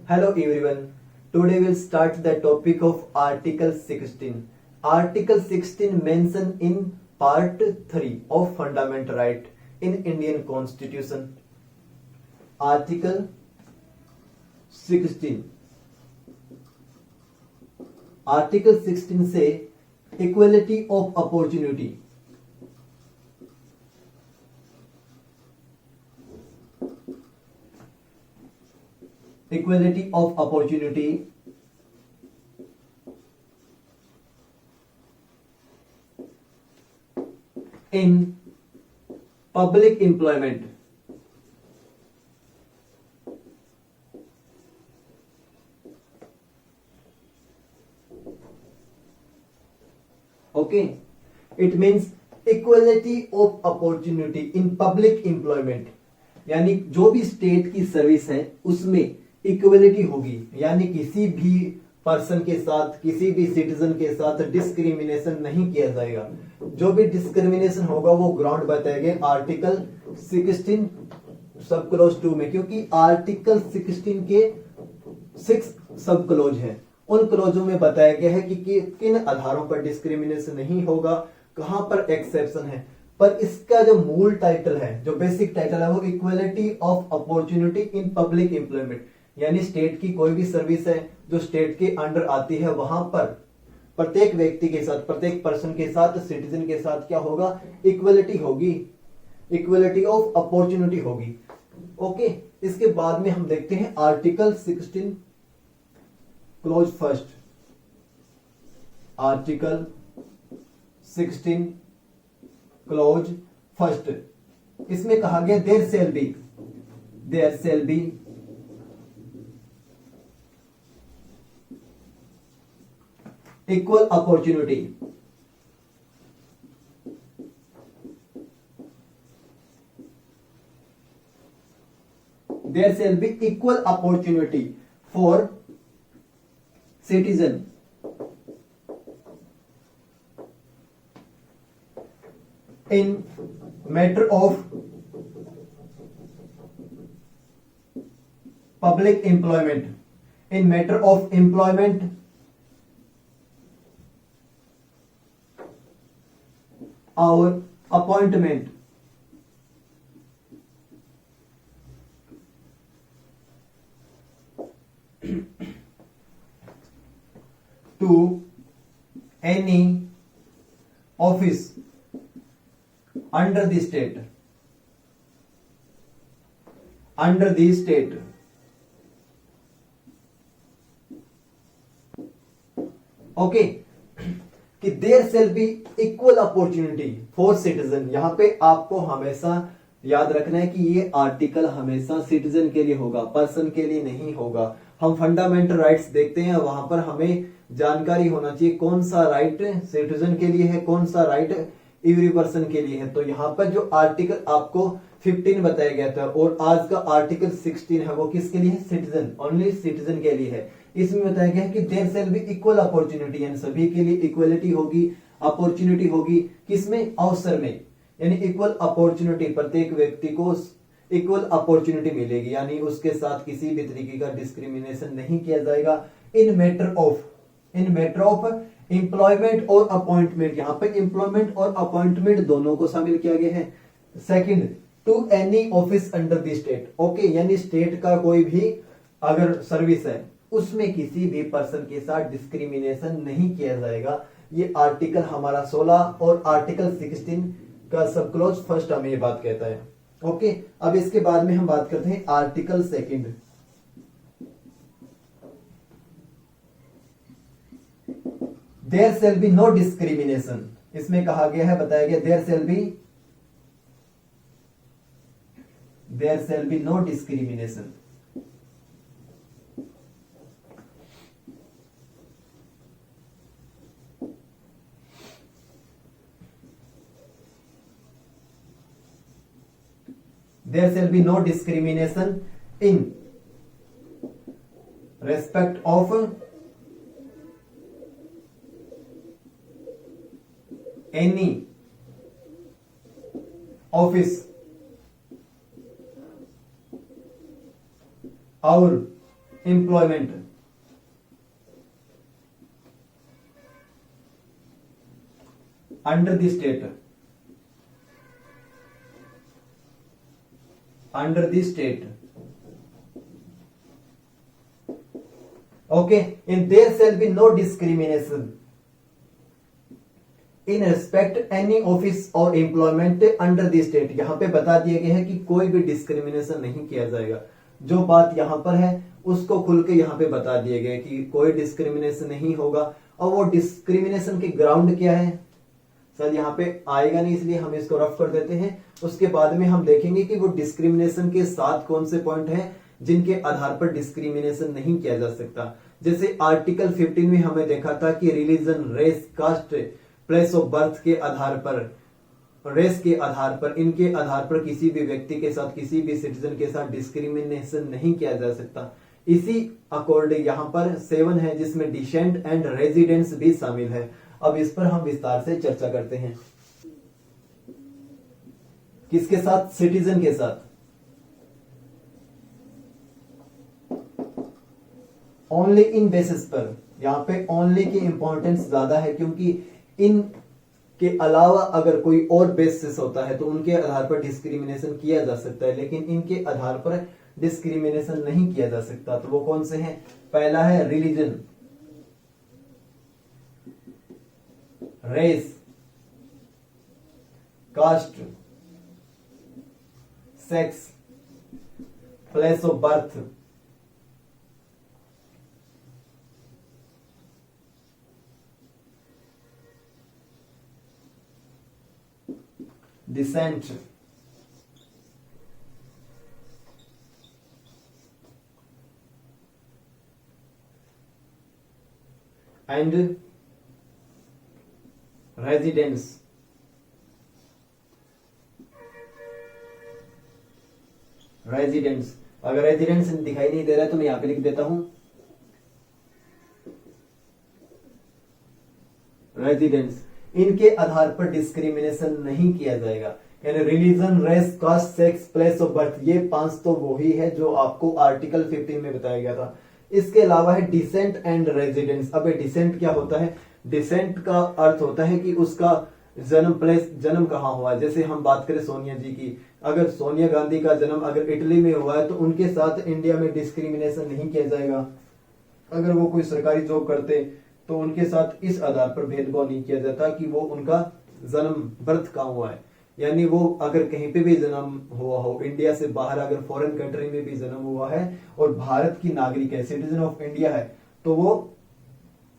Hello everyone. Today we'll start the topic of Article 16. Article 16 mentioned in Part 3 of Fundamental Right in Indian Constitution. Article 16. Article 16 say equality of opportunity. Equality of opportunity in public employment. Okay, it means equality of opportunity in public employment. यानी जो भी state की service है उसमें equality होगी, यानी किसी भी पर्सन के साथ, किसी भी सिटीजन के साथ डिस्क्रिमिनेशन नहीं किया जाएगा. जो भी डिस्क्रिमिनेशन होगा वो ग्राउंड बताएंगे आर्टिकल 16 सब क्लोज 2 में, क्योंकि आर्टिकल 16 के 6 सब क्लोज है. उन क्लोजों में बताया गया है कि किन आधारों पर डिस्क्रिमिनेशन नहीं होगा, कहां पर एक्सेप्शन है. पर इसका जो मूल टाइटल है, जो बेसिक टाइटल है, वो equality of opportunity in public employment. यानी स्टेट की कोई भी सर्विस है जो स्टेट के अंडर आती है, वहां पर प्रत्येक व्यक्ति के साथ, प्रत्येक पर्सन के साथ, सिटीजन के साथ क्या होगा, इक्वलिटी होगी, इक्वलिटी ऑफ अपॉर्चुनिटी होगी. ओके, इसके बाद में हम देखते हैं article 16 clause first. Article 16 clause first. इसमें कहा गया there shall be equal opportunity. There shall be equal opportunity for citizen in matter of public employment, in matter of employment or appointment to any office under the state, okay, कि there shall be equal opportunity for citizen. यहां पे आपको हमेशा याद रखना है कि ये आर्टिकल हमेशा सिटीजन के लिए होगा, पर्सन के लिए नहीं होगा. हम फंडामेंटल राइट्स देखते हैं, वहां पर हमें जानकारी होना चाहिए कौन सा राइट सिटीजन के लिए है, कौन सा राइट एवरी पर्सन के लिए है. तो यहाँ पर जो आर्टिकल आपको 15 बताया गया था और आज का आर्टिकल 16 है, वो किसके लिए है, सिटीजन, ओनली सिटीजन के लिए है. इसमें बताया गया है कि there shall be equal opportunity, यानी सभी के लिए इक्वलिटी होगी, अपॉर्चुनिटी होगी. किसमें, अवसर में, यानी इक्वल अपॉर्चुनिटी, प्रत्येक व्यक्ति को इक्वल अपॉर्चुनिटी मिलेगी, यानी उसके साथ किसी भी तरीके का डिस्क्रिमिनेशन नहीं किया जाएगा. इन मैटर ऑफ एम्प्लॉयमेंट और अपॉइंटमेंट. यहां पे एम्प्लॉयमेंट और अपॉइंटमेंट दोनों को शामिल किया गया है. Second, to any office under the state. Okay, यानी स्टेट का कोई भी अगर सर्विस है उसमें किसी भी पर्सन के साथ डिस्क्रिमिनेशन नहीं किया जाएगा. ये आर्टिकल हमारा 16 और आर्टिकल 16 का सब क्लोज फर्स्ट हमें ये बात कहता है. ओके, अब इसके बाद में हम बात करते हैं article 2. There shall be no discrimination. इसमें कहा गया है, बताया गया, there shall be no discrimination. There shall be no discrimination in respect of any office और employment under the state, under the state, okay, in there shall be no discrimination in respect any office और employment under the state. यहां पे बता दिया गया है कि कोई भी डिस्क्रिमिनेशन नहीं किया जाएगा। जो बात यहां पर है उसको खुल के यहां पे बता दिया गया कि कोई डिस्क्रिमिनेशन नहीं होगा। और वो डिस्क्रिमिनेशन के ग्राउंड क्या है सर, यहाँ पे आएगा नहीं, इसलिए हम इसको रफ कर देते हैं। उसके बाद में हम देखेंगे कि वो डिस्क्रिमिनेशन के साथ कौन से पॉइंट हैं जिनके आधार पर डिस्क्रिमिनेशन नहीं किया जा सकता। जैसे आर्टिकल 15 में हमें देखा था कि religion, race, caste, place of birth के आधार पर, रेस के आधार पर, इनके आधार पर किसी भी व्यक्ति के साथ, किसी भी सिटीजन के साथ डिस्क्रिमिनेशन नहीं किया जा सकता। इसी अकॉर्डिंग यहाँ पर 7 है जिसमें डिसेंट एंड रेजिडेंस भी शामिल है। अब इस पर हम विस्तार से चर्चा करते हैं। किसके साथ? सिटीजन के साथ। ओनली इन बेसिस पर, यहां पे ओनली की इंपॉर्टेंस ज्यादा है क्योंकि इन के अलावा अगर कोई और बेसिस होता है तो उनके आधार पर डिस्क्रिमिनेशन किया जा सकता है, लेकिन इनके आधार पर डिस्क्रिमिनेशन नहीं किया जा सकता। तो वो कौन से हैं? पहला है religion, race, caste, sex, place of birth, descent, and residence. Residence, अगर रेजिडेंस दिखाई नहीं दे रहा है तो मैं यहां पे लिख देता हूं रेजिडेंस। इनके आधार पर डिस्क्रिमिनेशन नहीं किया जाएगा। यानी religion, race, caste, sex, place of birth, ये 5 तो वही है जो आपको आर्टिकल 15 में बताया गया था। इसके अलावा है डिसेंट एंड रेजिडेंस। अब डिसेंट क्या होता है? डिसेंट का अर्थ होता है कि उसका जन्म प्लेस, जन्म कहाँ हुआ। जैसे हम बात करें सोनिया जी की, अगर सोनिया गांधी का जन्म अगर इटली में हुआ है तो उनके साथ इंडिया में डिस्क्रिमिनेशन नहीं किया जाएगा। अगर वो कोई सरकारी जॉब करते तो उनके साथ इस आधार पर भेदभाव नहीं किया जाता कि वो उनका जन्म, बर्थ कहाँ हुआ है। यानी वो अगर कहीं पे भी जन्म हुआ हो, इंडिया से बाहर अगर फॉरेन कंट्री में भी जन्म हुआ है और भारत की नागरिक है, सिटीजन ऑफ इंडिया है, तो वो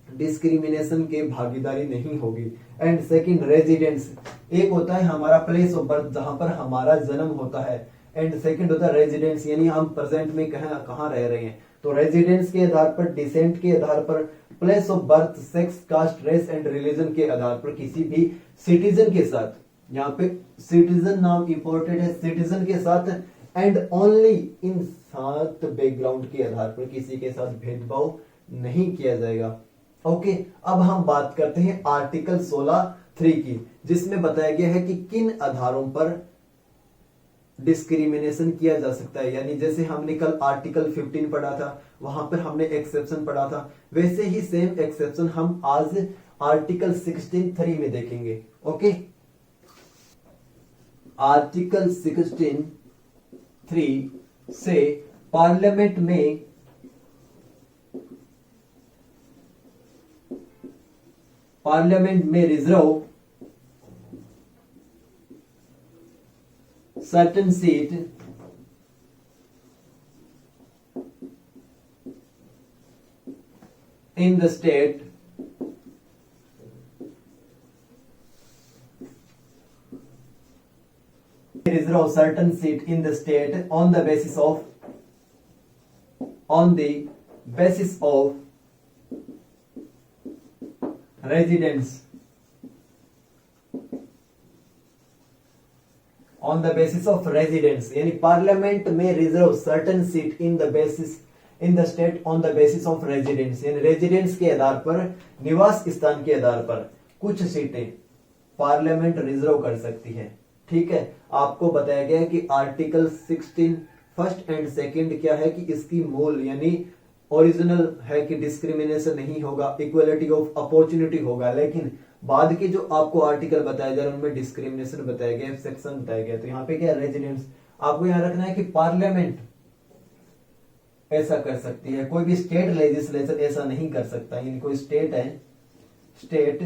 डिस्क्रिमिनेशन के भागीदारी नहीं होगी। एंड सेकंड रेजिडेंस, एक होता है हमारा प्लेस ऑफ बर्थ जहां पर हमारा जन्म होता है, एंड सेकंड होता है रेजिडेंस, यानी हम प्रेजेंट में कहां रह रहे हैं। तो रेजिडेंस के आधार पर, डिसेंट के आधार पर, place of birth, sex, caste, race and religion के आधार पर किसी भी सिटीजन के साथ, यहाँ पे सिटीजन नाम इंपॉर्टेंट है, सिटीजन के साथ एंड ओनली इन 7 बैकग्राउंड के आधार पर किसी के साथ भेदभाव नहीं किया जाएगा। ओके, अब हम बात करते हैं आर्टिकल 16(3) की, जिसमें बताया गया है कि किन आधारों पर डिस्क्रिमिनेशन किया जा सकता है। यानी जैसे हमने कल आर्टिकल 15 पढ़ा था, वहां पर हमने एक्सेप्शन पढ़ा था, वैसे ही सेम एक्सेप्शन हम आज आर्टिकल 16(3) में देखेंगे। ओके, आर्टिकल 16(3) से पार्लियामेंट में reserve certain seat in the state reserve certain seat in the state on the basis of residence, on the basis of residence। यानी पार्लियामेंट में reserve certain seat in the state on the basis of residence, यानी residence के आधार पर, निवास स्थान के आधार पर कुछ सीटें पार्लियामेंट रिजर्व कर सकती है। ठीक है, आपको बताया गया है कि आर्टिकल 16 फर्स्ट एंड सेकंड क्या है कि इसकी मूल यानी ओरिजिनल है कि डिस्क्रिमिनेशन नहीं होगा, इक्वलिटी ऑफ अपॉर्चुनिटी होगा, लेकिन बाद के जो आपको आर्टिकल बताया जा रहा है उनमें डिस्क्रिमिनेशन बताया गया, सेक्शन बताया गया। तो यहाँ पे क्या रेजिडेंट्स, आपको यहाँ रखना है कि पार्लियामेंट ऐसा कर सकती है, कोई भी स्टेट लेजिस्लेचर ऐसा नहीं कर सकता। यानी कोई स्टेट है, स्टेट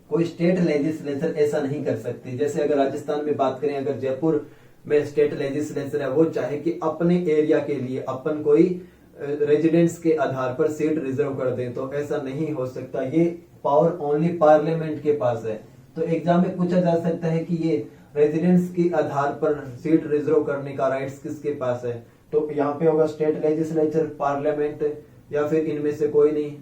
कोई स्टेट लेजिस्लेचर ऐसा नहीं कर सकती। जैसे अगर राजस्थान में बात करें, अगर जयपुर में स्टेट लेजिस्लेचर है, वो चाहे कि अपने एरिया के लिए अपन कोई रेजिडेंट्स के आधार पर सीट रिजर्व कर दे, तो ऐसा नहीं हो सकता। ये पावर ओनली पार्लियामेंट के पास है। तो एग्जाम में पूछा जा सकता है कि ये रेजिडेंट्स के आधार पर सीट रिजर्व करने का राइट्स किसके पास है, तो यहाँ पे होगा स्टेट लेजिस्लेचर, पार्लियामेंट, या फिर इनमें से कोई नहीं।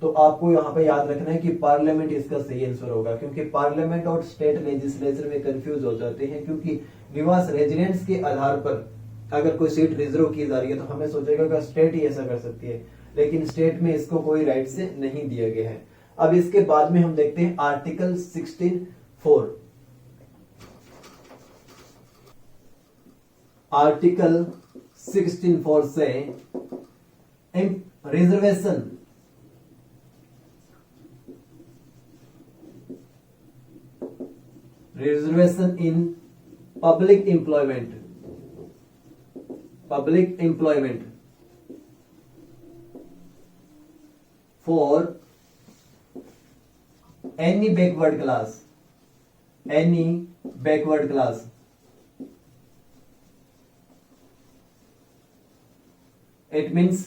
तो आपको यहाँ पे याद रखना है कि पार्लियामेंट इसका सही आंसर होगा, क्योंकि पार्लियामेंट और स्टेट लेजिस्लेचर में कंफ्यूज हो जाते हैं, क्योंकि निवास रेजिडेंट्स के आधार पर अगर कोई सीट रिजर्व की जा रही है तो हमें सोचेगा कि स्टेट ही ऐसा कर सकती है, लेकिन स्टेट में इसको कोई राइट से नहीं दिया गया है। अब इसके बाद में हम देखते हैं आर्टिकल 16(4). आर्टिकल 16(4) से reservation in public employment for any backward class, it means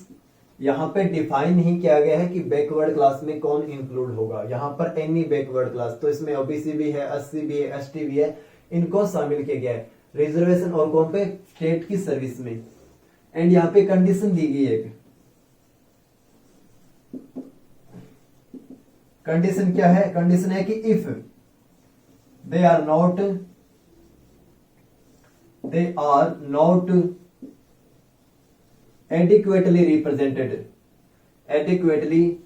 यहां पे डिफाइन नहीं किया गया है कि बैकवर्ड क्लास में कौन इंक्लूड होगा। यहां पर एनी बैकवर्ड क्लास, तो इसमें ओबीसी भी है, एससी भी है, एसटी भी है, इनको शामिल किया गया है रिजर्वेशन और कौन पे, स्टेट की सर्विस में। एंड यहाँ पे कंडीशन दी गई है, कंडीशन क्या है, कंडीशन है कि if they are not adequately represented, adequately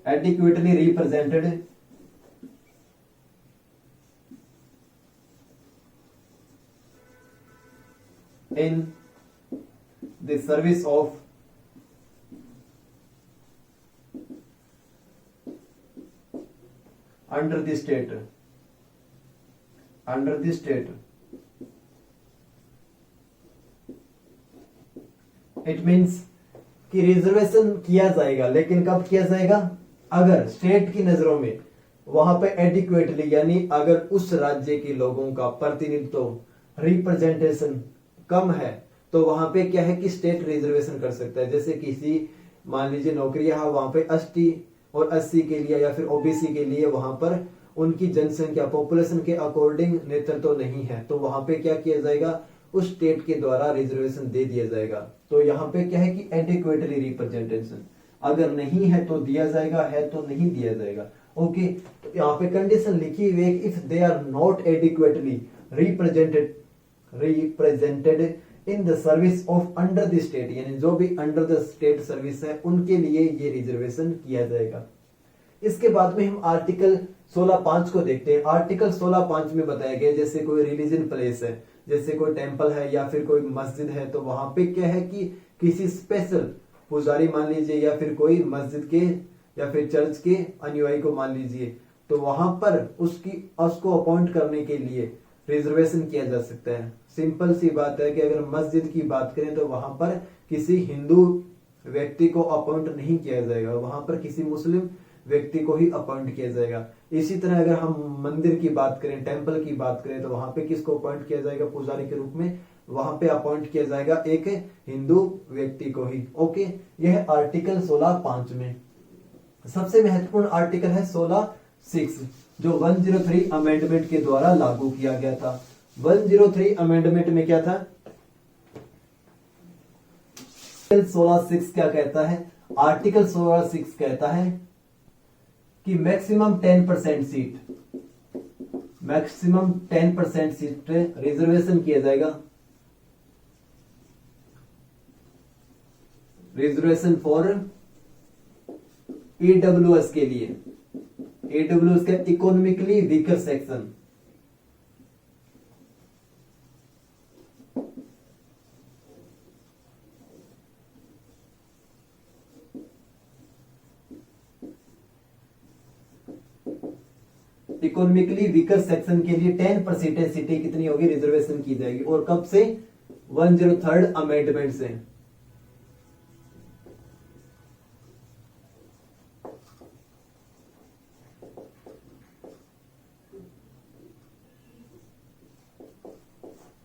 represented in the service of under the state, it means कि रिजर्वेशन किया जाएगा, लेकिन कब किया जाएगा, अगर स्टेट की नजरों में वहां पे एडिक्वेटली, यानी अगर उस राज्य के लोगों का प्रतिनिधित्व रिप्रेजेंटेशन कम है, तो वहां पे क्या है कि स्टेट रिजर्वेशन कर सकता है। जैसे किसी मान लीजिए नौकरी है, वहां पे एसटी और एससी के लिए या फिर ओबीसी के लिए वहां पर उनकी जनसंख्या पॉपुलेशन के अकॉर्डिंग नेतृत्व नहीं है, तो वहां पे क्या किया जाएगा, उस स्टेट के द्वारा रिजर्वेशन दे दिया जाएगा। तो यहाँ पे क्या है कि एडिक्वेटली रिप्रेजेंटेशन, अगर नहीं है तो दिया जाएगा, है तो नहीं दिया जाएगा। ओके, तो यहाँ पे कंडीशन लिखी हुई है, if they are not adequately represented in the service of under the state, यानी जो भी अंडर द स्टेट सर्विस है उनके लिए ये रिजर्वेशन किया जाएगा। इसके बाद में हम आर्टिकल 16(5) को देखते हैं। आर्टिकल 16(5) में बताया गया जैसे कोई रिलीजन प्लेस है, जैसे कोई टेंपल है या फिर कोई मस्जिद है, तो वहां पे क्या है कि किसी स्पेशल पुजारी मान लीजिए या फिर कोई मस्जिद के या फिर चर्च के अनुयायी को मान लीजिए, तो वहां पर उसको अपॉइंट करने के लिए रिजर्वेशन किया जा सकता है। सिंपल सी बात है कि अगर मस्जिद की बात करें तो वहां पर किसी हिंदू व्यक्ति को अपॉइंट नहीं किया जाएगा, वहां पर किसी मुस्लिम व्यक्ति को ही अपॉइंट किया जाएगा। इसी तरह अगर हम मंदिर की बात करें, टेंपल की बात करें, तो वहां पे किसको अपॉइंट किया जाएगा, पुजारी के रूप में वहां पे अपॉइंट किया जाएगा एक हिंदू व्यक्ति को ही। ओके, यह आर्टिकल 16(5) में। सबसे महत्वपूर्ण आर्टिकल है 16(6) जो 103 अमेंडमेंट के द्वारा लागू किया गया था। 103 अमेंडमेंट में क्या था, 16(6) क्या कहता है, आर्टिकल 16(6) कहता है कि मैक्सिमम 10% सीट, मैक्सिमम 10% सीट पे रिजर्वेशन किया जाएगा, रिजर्वेशन फॉर ईडब्ल्यूएस के लिए, ईडब्ल्यूएस का economically weaker section. Economically weaker section के लिए 10% सीटें कितनी होगी, रिजर्वेशन की जाएगी। और कब से, 103rd अमेंडमेंट से।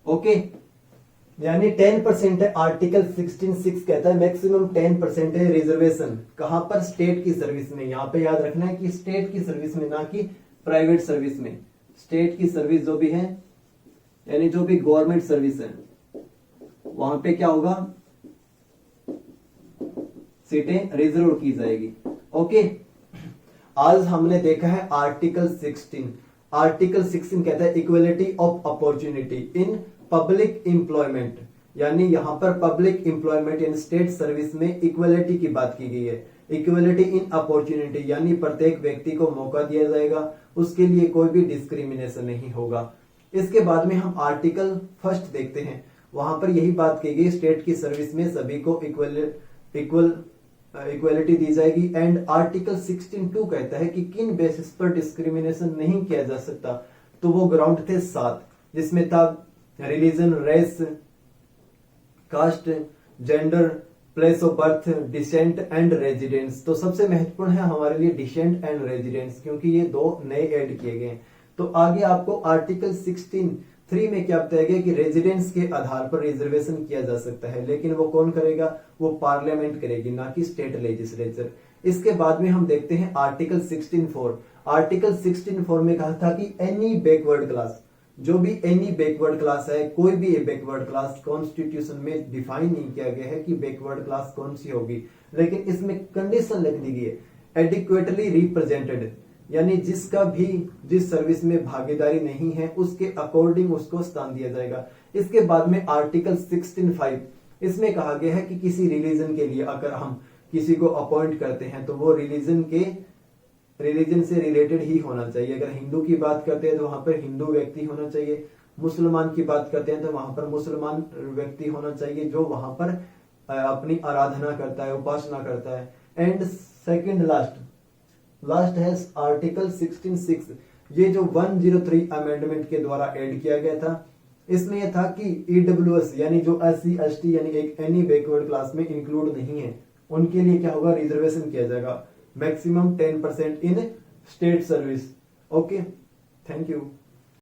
ओके, यानी 10% है। आर्टिकल 16(6) कहता है मैक्सिमम 10% है रिजर्वेशन, कहां पर, स्टेट की सर्विस में। यहां पे याद रखना है कि स्टेट की सर्विस में, ना कि प्राइवेट सर्विस में। स्टेट की सर्विस जो भी है, यानी जो भी गवर्नमेंट सर्विस है, वहां पे क्या होगा, सीटें रिजर्व की जाएगी। ओके, आज हमने देखा है आर्टिकल 16। आर्टिकल 16 कहता है equality of opportunity in public employment, यानी यहां पर public employment in state service में इक्वलिटी की बात की गई है। इक्वलिटी इन अपॉर्चुनिटी यानी प्रत्येक व्यक्ति को मौका दिया जाएगा, उसके लिए कोई भी डिस्क्रिमिनेशन नहीं होगा। इसके बाद में हम आर्टिकल 1 देखते हैं, वहां पर यही बात की गई, स्टेट की सर्विस में सभी को इक्वलिटी दी जाएगी। एंड आर्टिकल 16(2) कहता है कि किन बेसिस पर डिस्क्रिमिनेशन नहीं किया जा सकता, तो वो ग्राउंड थे 7, जिसमें था religion, race, caste, gender, place of birth, descent and residence. तो सबसे महत्वपूर्ण है हमारे लिए डिसेंट एंड रेजिडेंस, क्योंकि ये 2 नए ऐड किए गए। तो आगे आपको आर्टिकल 16(3) में क्या बताया गया कि रेजिडेंस के आधार पर रिजर्वेशन किया जा सकता है, लेकिन वो कौन करेगा, वो पार्लियामेंट करेगी, ना कि स्टेट लेजिस्लेचर। इसके बाद में हम देखते हैं आर्टिकल 16(4). आर्टिकल 16(4) में कहा था कि एनी बैकवर्ड क्लास, जो भी एनी बैकवर्ड क्लास है, कोई भी बैकवर्ड क्लास, कॉन्स्टिट्यूशन में डिफाइन नहीं किया गया है कि बैकवर्ड क्लास कौन सी होगी, लेकिन इसमें कंडीशन लिख दी गई है, एडिक्वेटली रिप्रेजेंटेड, यानी जिसका भी जिस सर्विस में भागीदारी नहीं है उसके अकॉर्डिंग उसको स्थान दिया जाएगा। इसके बाद में आर्टिकल 16(5), इसमें कहा गया है कि किसी रिलीजन के लिए अगर हम किसी को अपॉइंट करते हैं तो वो रिलीजन से रिलेटेड ही होना चाहिए। अगर हिंदू की बात करते हैं तो वहां पर हिंदू व्यक्ति होना चाहिए, मुसलमान की बात करते हैं तो वहां पर मुसलमान व्यक्ति होना चाहिए जो वहां पर अपनी आराधना करता है, उपासना करता है। एंड सेकंड लास्ट है आर्टिकल 16(6), ये जो 103 अमेंडमेंट के द्वारा ऐड किया गया था। इसमें यह था कि ईडब्ल्यूएस यानी जो SC ST यानी एक एनी बैकवर्ड क्लास में इंक्लूड नहीं है, उनके लिए क्या होगा, रिजर्वेशन किया जाएगा, maximum 10% in state service. Okay, thank you.